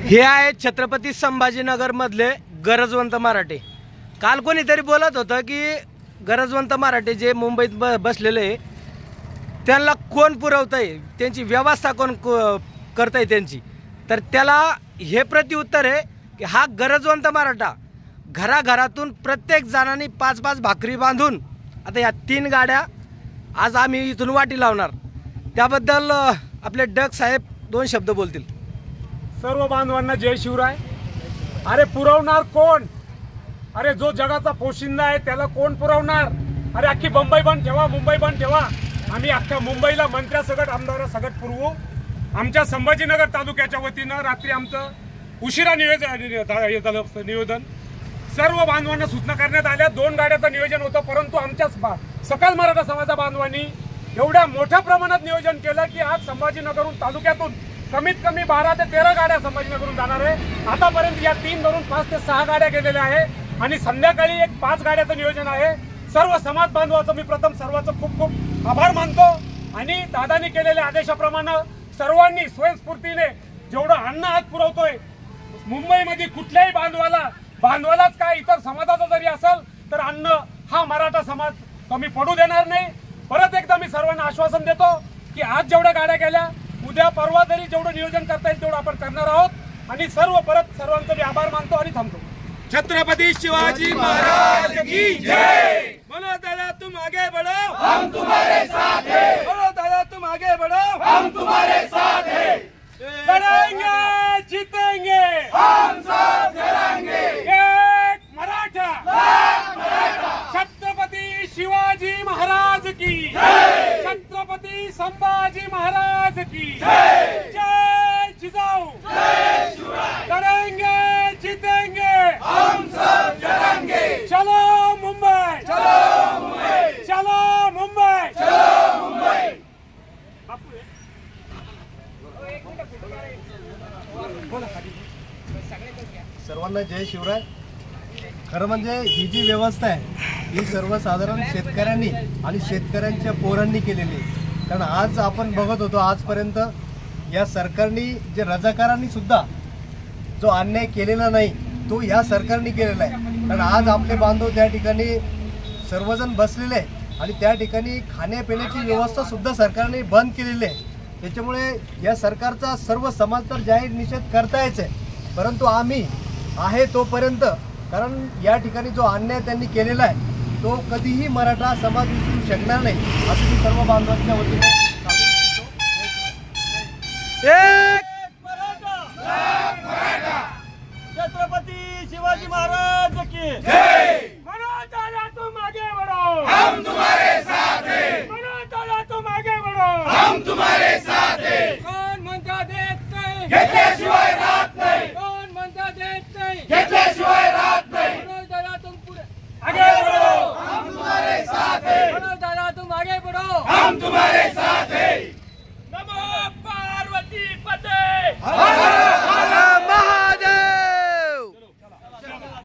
हे आहे छत्रपती संभाजीनगर मधले गरजवंत मराठे। काल कोणीतरी बोलत होतं की गरजवंत मराठे जे मुंबईत बसलेले त्यांना कोण पुरवतंय, त्यांची व्यवस्था कोण करतंय त्यांची। तर त्याला हे प्रत्युत्तर आहे की हा गरजवंत मराठा घराघरातून प्रत्येक जणांनी 5-5 भाकरी बांधून आता या 3 गाड्या आज आम्ही इथून वाटी लावणार। त्याबद्दल आपले डग साहेब 2 शब्द बोलतील। सर्व बांधवांना जय शिवराय। अरे पुरवणार कोण? अरे जो जगाचा पोशिंदा आहे त्याला कोण पुरवणार? अरे अख्खी मुंबई बंद ठेवा, मुंबई बंद ठेवा। आम्ही अख्ख्या मुंबईला मंत्र्यासकट आमदारासकट पुरवू। आमच्या संभाजीनगर तालुक्याच्या वतीनं रात्री आमचं उशिरा नियोजन सर्व बांधवांना सूचना करण्यात आल्या। 2 गाड्याचं नियोजन होतं, परंतु आमच्या सकल मराठा समाजा बांधवांनी एवढ्या मोठ्या प्रमाणात नियोजन केलं की आज संभाजीनगरहून तालुक्यातून कमीत कमी 12 ते 13 गाड्या संभाजीनगरहून जाणार आहे। आतापर्यंत या 3 धरून 5 ते 6 गाड्या गेलेल्या आहे आणि संध्याकाळी एक 5 गाड्याचं नियोजन आहे। सर्व समाज बांधवांचं मी प्रथम सर्वांचं खूप खूप आभार मानतो आणि दादांनी केलेल्या आदेशाप्रमाणे सर्वांनी स्वयंस्फूर्तीने जेवढं अन्न आज पुरवतोय मुंबईमध्ये कुठल्याही बांधवालाच काय इतर समाजाचा जरी असेल तर अन्न हा मराठा समाज कमी पडू देणार नाही। परत एकदा मी सर्वांना आश्वासन देतो की आज जेवढ्या गाड्या गेल्या उद्या परवा जरी जेवढं नियोजन करता येईल तेवढं आपण करणार आहोत आणि सर्वांचं मी आभार मानतो आणि थांबतो। छत्रपति शिवाजी महाराज की जय। बोलो दादा तुम आगे बढ़ो, हम तुम्हारे साथ हैं। बोलो दादा तुम आगे बढ़ो, हम तुम्हारे साथ हैं। लड़ेंगे जीतेंगे, हम सब लड़ेंगे। एक मराठा, लाख मराठा। छत्रपति शिवाजी महाराज की जय। छत्रपति संभाजी महाराज की जय। जय जिजाऊ, जय शिवराय। लड़ेंगे जीतेंगे, हम सब लड़ेंगे। चलो मुंबई, चलो मुंबई, चलो मुंबई, चलो मुंबई। सर्वांना जय शिवराय। खरं म्हणजे ही जी व्यवस्था आहे ही सर्वसाधारण शेतकऱ्यांनी आणि शेतकऱ्यांच्या पोरांनी केलेली आहे। कारण आज आपण बघत होतो आजपर्यंत या सरकारने जे रजाकारांनी सुद्धा जो अन्याय केलेला नाही तो या सरकारने केलेला आहे। कारण आज आपले बांधव त्या ठिकाणी सर्वजण बसलेले आहे आणि त्या ठिकाणी खाण्यापिण्याची व्यवस्था सुद्धा सरकारने बंद केलेली आहे। त्याच्यामुळे या सरकारचा सर्व समाज तर जाहीर निषेध करतायच आहे, परंतु आम्ही आहे तोपर्यंत, कारण या ठिकाणी जो अन्याय त्यांनी केलेला आहे तो कधीही मराठा समाज विसरू शकणार नाही असं मी सर्व बांधवांच्या वतीने एक मराठा, छत्रपति शिवाजी महाराज की जय। मराठा तुम आगे बढ़ो, हम तुम्हारे साथ हैं। मराठा तुम आगे बढ़ो, हम तुम्हारे साथ हैं। कोण म्हणता देत नाही, घेतल्याशिवाय राहत नाही।